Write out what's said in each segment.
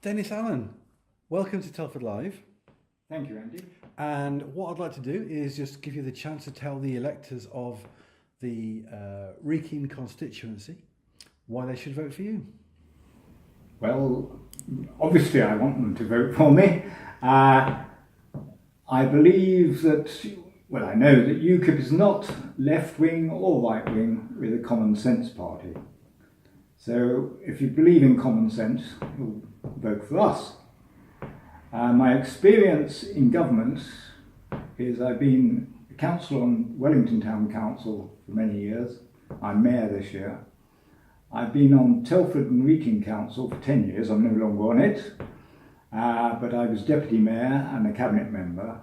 Denis Allen, welcome to Telford Live. Thank you, Andy. And what I'd like to do is just give you the chance to tell the electors of the Wrekin constituency why they should vote for you. Well, obviously I want them to vote for me. I believe that, well, I know that UKIP is not left-wing or right-wing with a common sense party. So if you believe in common sense, you'll vote for us. My experience in government is I've been a councillor on Wellington Town Council for many years. I'm mayor this year. I've been on Telford and Wrekin Council for 10 years. I'm no longer on it, but I was deputy mayor and a cabinet member.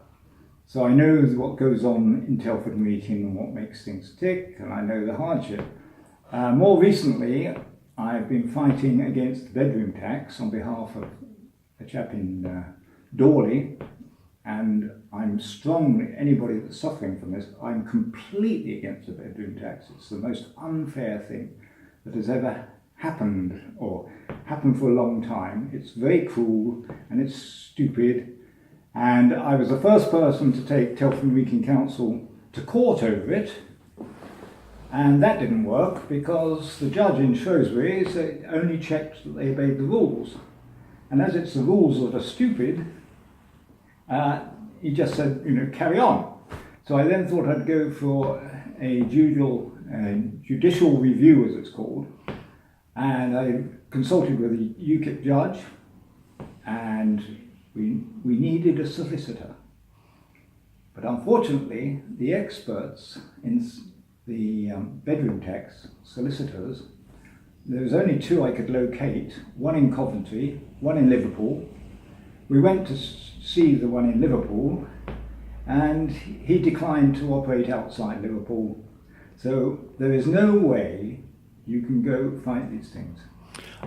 So I know what goes on in Telford and Wrekin and what makes things tick, and I know the hardship. More recently, I've been fighting against the bedroom tax on behalf of a chap in Dawley, and I'm strongly, anybody that's suffering from this, I'm completely against the bedroom tax. It's the most unfair thing that has ever happened, or happened for a long time. It's very cruel and it's stupid, and I was the first person to take Telford and Wrekin Council to court over it. And that didn't work because the judge in Shrewsbury only checked that they obeyed the rules. And as it's the rules that are stupid, he just said, carry on. So I then thought I'd go for a judicial review, as it's called. And I consulted with a UKIP judge, and we needed a solicitor. But unfortunately, the experts in the bedroom tax solicitors, there was only two I could locate, one in Coventry, one in Liverpool. We went to see the one in Liverpool, and he declined to operate outside Liverpool. So there is no way you can go find these things.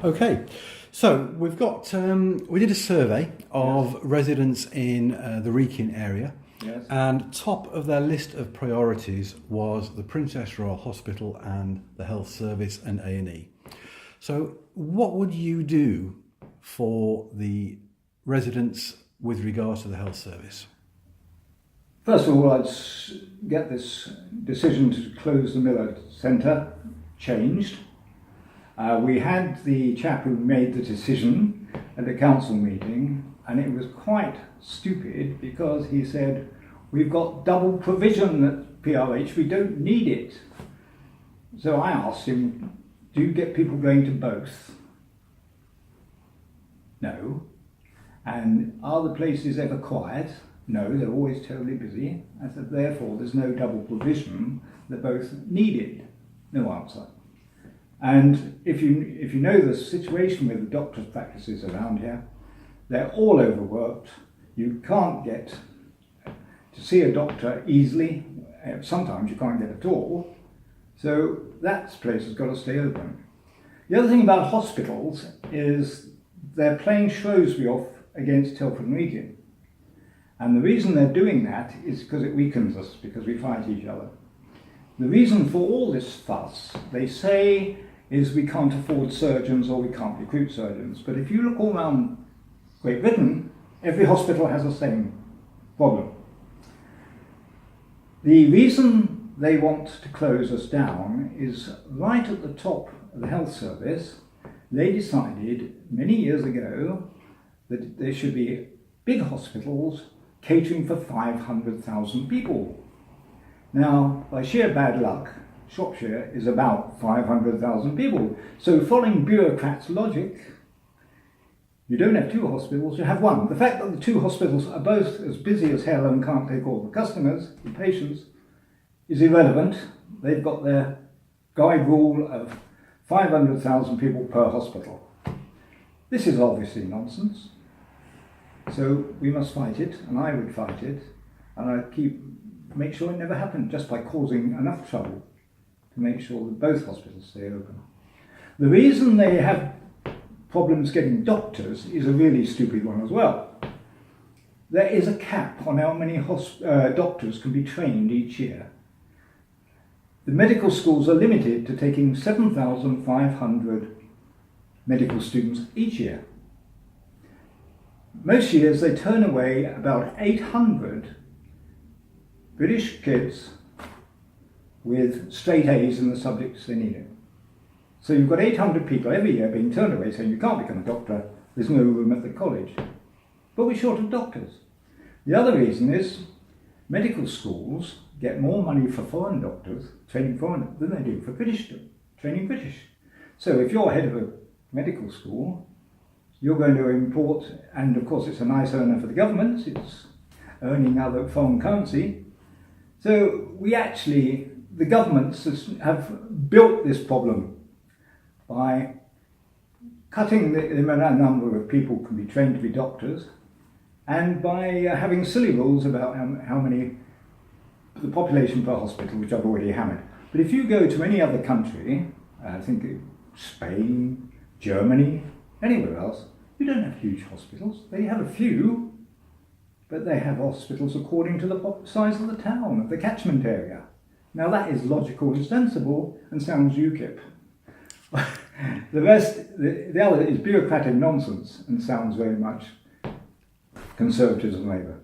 Okay, so we've got, we did a survey of residents in the Wrekin area. Yes. And top of their list of priorities was the Princess Royal Hospital and the health service and A&E. So what would you do for the residents with regards to the health service? First of all, I'd get this decision to close the Miller Centre changed. We had the chap who made the decision at the council meeting, and it was quite stupid because he said, we've got double provision at PRH, we don't need it. So I asked him, do you get people going to both? No. And are the places ever quiet? No, they're always terribly busy. I said, therefore, there's no double provision, they're both needed. No answer. And if you know the situation with the doctor's practices around here, they're all overworked. You can't get to see a doctor easily. Sometimes you can't get at all. So that place has got to stay open. The other thing about hospitals is they're playing Shrewsbury off against Telford and Wrekin. And the reason they're doing that is because it weakens us, because we fight each other. The reason for all this fuss, they say, is we can't afford surgeons or we can't recruit surgeons. But if you look all around Great Britain, every hospital has the same problem. The reason they want to close us down is right at the top of the health service, they decided many years ago that there should be big hospitals catering for 500,000 people. Now, by sheer bad luck, Shropshire is about 500,000 people. So following bureaucrats' logic, you don't have two hospitals, you have one. The fact that the two hospitals are both as busy as hell and can't take all the customers, the patients, is irrelevant. They've got their guide rule of 500,000 people per hospital. This is obviously nonsense. So we must fight it, and I would fight it, and I'd make sure it never happened just by causing enough trouble to make sure that both hospitals stay open. The reason they have problems getting doctors is a really stupid one as well. There is a cap on how many doctors can be trained each year. The medical schools are limited to taking 7,500 medical students each year. most years they turn away about 800 British kids with straight A's in the subjects they needed. So you've got 800 people every year being turned away saying you can't become a doctor, there's no room at the college. But we're short of doctors. The other reason is medical schools get more money for foreign doctors, training foreign, than they do for British, training British. So if you're head of a medical school, you're going to import, and of course it's a nice earner for the government, it's earning other foreign currency. So the governments have built this problem by cutting the number of people who can be trained to be doctors, and by having silly rules about how many, the population per hospital, which I've already hammered. But if you go to any other country, I think Spain, Germany, anywhere else, you don't have huge hospitals. They have a few, but they have hospitals according to the size of the town, of the catchment area. Now that is logical and sensible and sounds UKIP. The other is bureaucratic nonsense and sounds very much Conservatives and Labour.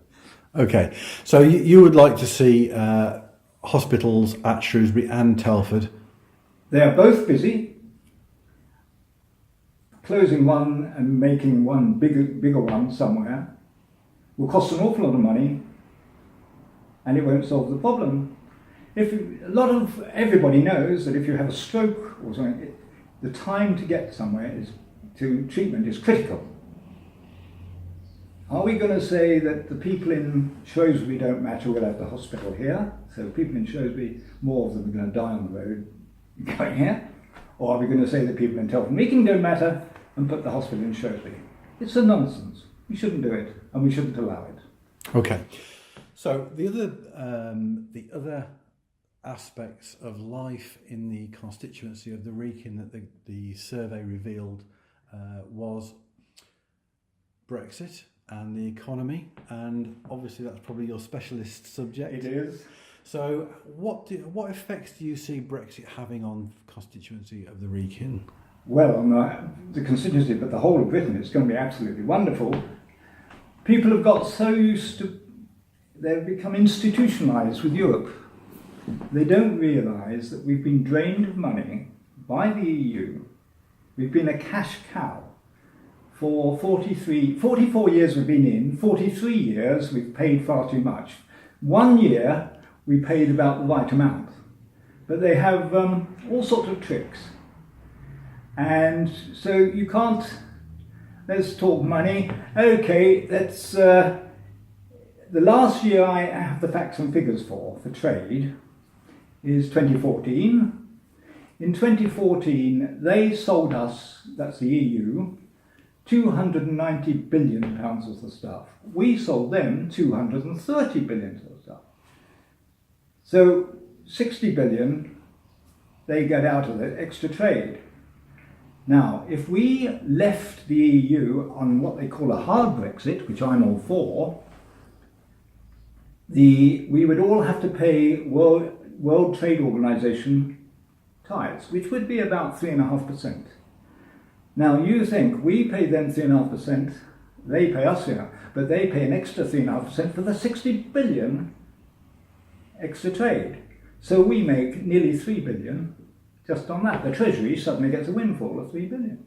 Okay, so you would like to see hospitals at Shrewsbury and Telford? They are both busy. Closing one and making one bigger one somewhere will cost an awful lot of money, and it won't solve the problem. Everybody knows that if you have a stroke or something, the time to get somewhere to treatment is critical. Are we going to say that the people in Shrewsbury don't matter, we'll have the hospital here, so people in Shrewsbury, more of them are going to die on the road going here? Or are we going to say that people in Telford and Wrekin don't matter and put the hospital in Shrewsbury? It's a nonsense. We shouldn't do it, and we shouldn't allow it. Okay. So the other aspects of life in the constituency of the Wrekin that the survey revealed was Brexit and the economy, and obviously that's probably your specialist subject. It is. So what effects do you see Brexit having on the constituency of the Wrekin? Well, on the constituency, but the whole of Britain, it's going to be absolutely wonderful. People have got so used to, they've become institutionalised with Europe. They don't realise that we've been drained of money by the EU. We've been a cash cow. For 44 years we've been in, 43 years we've paid far too much. 1 year we paid about the right amount. But they have all sorts of tricks. And so you can't, let's talk money. Okay, let's, the last year I have the facts and figures for trade is 2014. In 2014, they sold us, that's the EU, £290 billion worth of stuff. We sold them £230 billion worth of stuff. So 60 billion they get out of it, extra trade. Now, if we left the EU on what they call a hard Brexit, which I'm all for, we would all have to pay World Trade Organization tithes, which would be about 3.5%. Now, you think we pay them 3.5%, they pay us 3.5%, but they pay an extra 3.5% for the 60 billion extra trade. So we make nearly 3 billion just on that. The Treasury suddenly gets a windfall of 3 billion.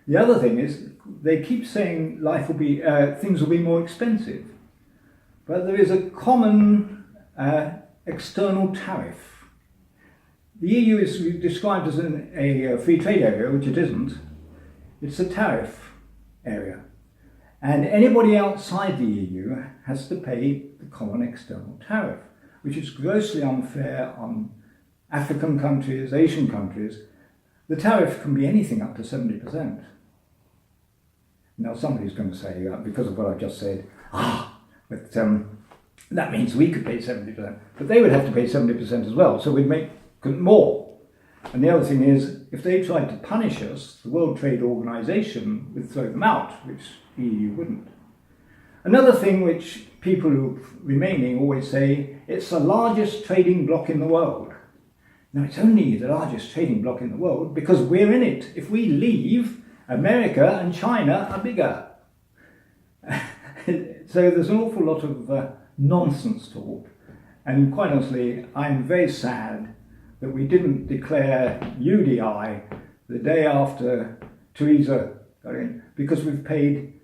The other thing is, they keep saying things will be more expensive, but there is a common external tariff. The EU is described as a free trade area, which it isn't. It's a tariff area. And anybody outside the EU has to pay the common external tariff, which is grossly unfair on African countries, Asian countries. The tariff can be anything up to 70%. Now somebody's going to say, because of what I've just said, but that means we could pay 70%. But they would have to pay 70% as well, so we'd make more. And the other thing is, if they tried to punish us, the World Trade Organization would throw them out, which the EU wouldn't. Another thing which people who are remaining always say, it's the largest trading bloc in the world. Now, it's only the largest trading bloc in the world because we're in it. If we leave, America and China are bigger. So there's an awful lot of nonsense talk, and quite honestly, I'm very sad that we didn't declare UDI the day after Theresa got in, because we've paid,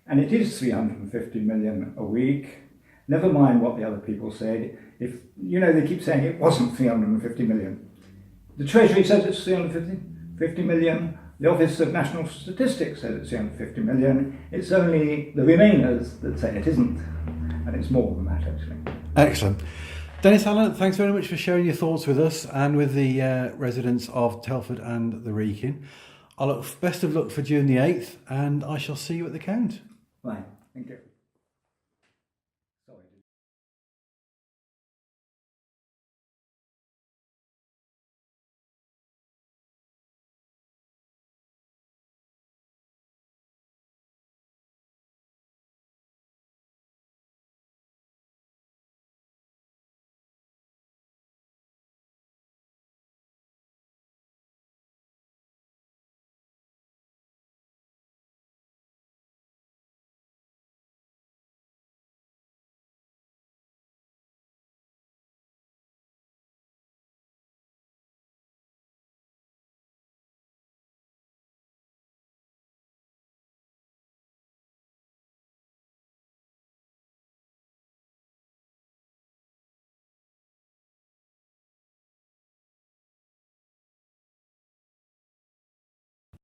and it is 350 million a week. Never mind what the other people said. If they keep saying it wasn't 350 million. The Treasury says it's 350 million. The Office of National Statistics says it's 350 million. It's only the Remainers that say it isn't, and it's more than that actually. Excellent. Denis Allen, thanks very much for sharing your thoughts with us and with the residents of Telford and the Wrekin. Best of luck for June the 8th, and I shall see you at the count. Fine, thank you.